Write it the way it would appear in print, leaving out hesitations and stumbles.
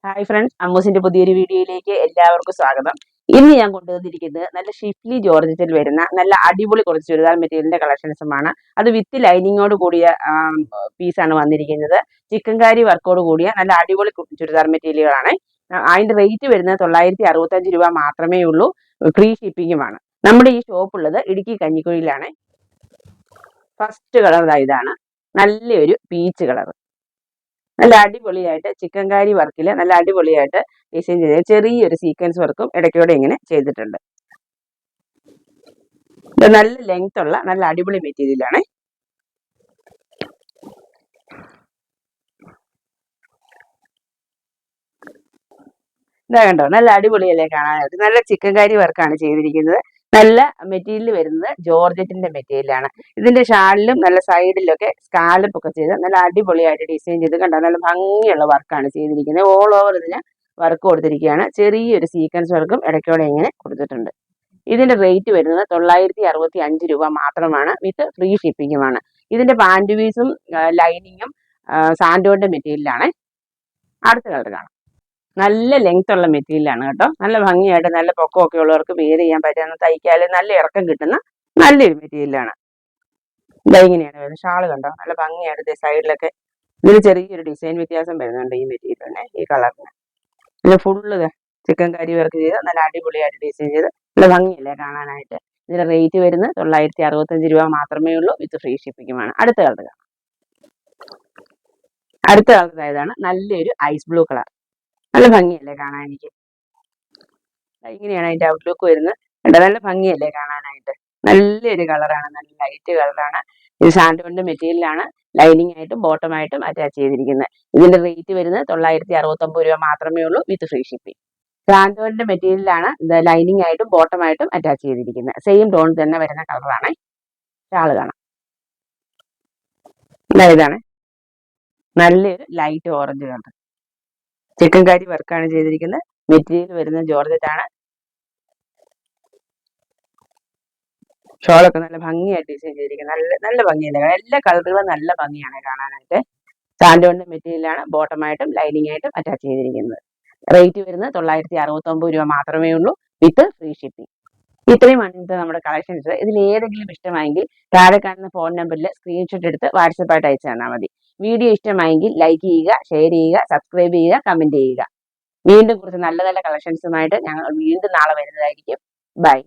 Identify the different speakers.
Speaker 1: Hi friends, അമ്മൂസിന്റെ പുതിയൊരു വീഡിയോയിലേക്ക് എല്ലാവർക്കും സ്വാഗതം. ഇന്ന് ഞാൻ കൊണ്ടുവന്നിരിക്കുന്നത് നല്ല ഷിഫ്ലി ജോർജറ്റിൽ വരുന്ന നല്ല അടിപൊളി കുറച്ച് ചുരിദാർ മെറ്റീരിയലിന്റെ കളക്ഷൻസുമാണ്. അത് വിത്ത് ലൈനിങ്ങോട് കൂടിയ പീസാണ് വന്നിരിക്കുന്നത്. ചിക്കൻ കാരി വർക്കോട് കൂടിയ നല്ല അടിപൊളി ചുരിദാർ മെറ്റീരിയലുകളാണ്. അതിന്റെ റേറ്റ് വരുന്നത് 965 രൂപ മാത്രമേ ഉള്ളൂ. ഫ്രീ ഷിപ്പിങ്ങുമാണ്. നമ്മുടെ ഈ ഷോപ്പ് ഉള്ളത് ഇടുക്കി കഞ്ഞിക്കുഴിയിലാണ്. ഫസ്റ്റ് കളർ ഇതാണ്, നല്ലൊരു പീച്ച് കളർ. നല്ല അടിപൊളിയായിട്ട് ചിക്കൻ കാരി വർക്കിൽ നല്ല അടിപൊളിയായിട്ട് ഡിസൈൻ ചെയ്ത് ചെറിയൊരു സീക്വൻസ് വർക്കും ഇടയ്ക്കൂടെ ഇങ്ങനെ ചെയ്തിട്ടുണ്ട്. ഇത് നല്ല ലെങ്ത് ഉള്ള നല്ല അടിപൊളി മെറ്റീരിയലാണ്. ഇതാ കണ്ടോ, നല്ല അടിപൊളിയല്ലേ കാണാനായിട്ട്. നല്ല ചിക്കൻ കാരി വർക്കാണ് ചെയ്തിരിക്കുന്നത്. നല്ല മെറ്റീരിയൽ വരുന്നത് ജോർജറ്റിന്റെ മെറ്റീരിയലാണ്. ഇതിന്റെ ഷാളിലും നല്ല സൈഡിലൊക്കെ സ്കാലപ്പ് ഒക്കെ ചെയ്ത് നല്ല അടിപൊളിയായിട്ട് ഡിസൈൻ ചെയ്ത് കണ്ടോ, നല്ല ഭംഗിയുള്ള വർക്കാണ് ചെയ്തിരിക്കുന്നത്. ഓൾ ഓവർ ഇതിന് വർക്ക് കൊടുത്തിരിക്കുകയാണ്. ചെറിയൊരു സീക്വൻസ് വർക്കും ഇടയ്ക്കോടെ ഇങ്ങനെ കൊടുത്തിട്ടുണ്ട്. ഇതിന്റെ റേറ്റ് വരുന്നത് 965 രൂപ മാത്രമാണ്, വിത്ത് ഫ്രീ ഷിപ്പിങ്ങുമാണ്. ഇതിന്റെ പാൻറ് പീസും ലൈനിങ്ങും സാൻഡോന്റെ മെറ്റീരിയലാണ്. അടുത്ത കളർ കാണാം. നല്ല ലെങ്ത് ഉള്ള മെറ്റീരിയലാണ് കേട്ടോ. നല്ല ഭംഗിയായിട്ട് നല്ല പൊക്കമൊക്കെ ഉള്ളവർക്ക് വെയർ ചെയ്യാൻ പറ്റുന്ന, തയ്ക്കാൽ നല്ല ഇറക്കം കിട്ടുന്ന നല്ലൊരു മെറ്റീരിയലാണ്. ഇതാ ഇങ്ങനെയാണ് വരുന്നത്. ഷാള് കണ്ടോ, നല്ല ഭംഗിയായിട്ട് സൈഡിലൊക്കെ ഇതിന് ചെറിയൊരു ഡിസൈൻ വ്യത്യാസം വരുന്നുണ്ട് ഈ മെറ്റീരിയലിന്, ഈ കളറിന്. പിന്നെ ഫുള്ള് ചിക്കൻ കറി വർക്ക് ചെയ്ത് നല്ല അടിപൊളിയായിട്ട് ഡിസൈൻ ചെയ്ത് നല്ല ഭംഗിയല്ലേ കാണാനായിട്ട്. ഇതിന്റെ റേറ്റ് വരുന്നത് 965 രൂപ മാത്രമേ ഉള്ളൂ, വിത്ത് ഫ്രീ ഷിപ്പിങ്ങുമാണ്. അടുത്ത കളർ കാണാം. അടുത്ത കളർ ഇതാണ്, നല്ലൊരു ഐസ് ബ്ലൂ കളർ. നല്ല ഭംഗിയല്ലേ കാണാനെനിക്ക്. ഇങ്ങനെയാണ് അതിന്റെ ഔട്ട്ലുക്ക് വരുന്നത്. നല്ല ഭംഗിയല്ലേ കാണാനായിട്ട്. നല്ലൊരു കളറാണ്, നല്ല ലൈറ്റ് കളറാണ്. ഇത് സാൻഡോന്റെ മെറ്റീരിയലാണ്. ലൈനിങ് ആയിട്ടും ബോട്ടമായിട്ടും അറ്റാച്ച് ചെയ്തിരിക്കുന്നത്. ഇതിന്റെ റേറ്റ് വരുന്നത് 969 രൂപ മാത്രമേ ഉള്ളൂ, വിത്ത് ഫ്രീ ഷിപ്പിംഗ്. സാൻഡോന്റെ മെറ്റീരിയലാണ് ഇത് ലൈനിങ് ആയിട്ടും ബോട്ടമായിട്ടും അറ്റാച്ച് ചെയ്തിരിക്കുന്നത്. സെയിം ടോൺ തന്നെ വരുന്ന കളറാണ്. ഷാള് കാണാം. ഇതാണ് നല്ലൊരു ലൈറ്റ് ഓറഞ്ച് കളർ. ചിക്കൻ കാരി വർക്കാണ് ചെയ്തിരിക്കുന്നത്. മെറ്റീരിയൽ വരുന്നത് ജോർജറ്റ് ആണ്. ഷോളൊക്കെ നല്ല ഭംഗിയായിട്ട് ഡിസൈൻ ചെയ്തിരിക്കുന്നത്. നല്ല നല്ല ഭംഗിയല്ലേ, എല്ലാ കളറുകളും നല്ല ഭംഗിയാണ് കാണാനായിട്ട്. സാൻഡോണിന്റെ മെറ്റീരിയലാണ് ബോട്ടമായിട്ടും ലൈനിങ് ആയിട്ടും അറ്റാച്ച് ചെയ്തിരിക്കുന്നത്. റേറ്റ് വരുന്നത് 969 രൂപ മാത്രമേ ഉള്ളൂ, വിത്ത് ഫ്രീ ഷിപ്പിംഗ്. ഇത്രയുമാണ് ഇന്നത്തെ നമ്മുടെ കളക്ഷൻസ്. ഇതിൽ ഏതെങ്കിലും ഇഷ്ടമായെങ്കിൽ താഴെ കാണുന്ന ഫോൺ നമ്പറിൽ സ്ക്രീൻഷോട്ട് എടുത്ത് വാട്സപ്പായിട്ട് അയച്ചു തന്നാൽ മതി. വീഡിയോ ഇഷ്ടമായെങ്കിൽ ലൈക്ക് ചെയ്യുക, ഷെയർ ചെയ്യുക, സബ്സ്ക്രൈബ് ചെയ്യുക, കമന്റ് ചെയ്യുക. വീണ്ടും കുറച്ച് നല്ല നല്ല കളക്ഷൻസുമായിട്ട് ഞങ്ങൾ വീണ്ടും നാളെ വരുന്നതായിരിക്കും. ബൈ.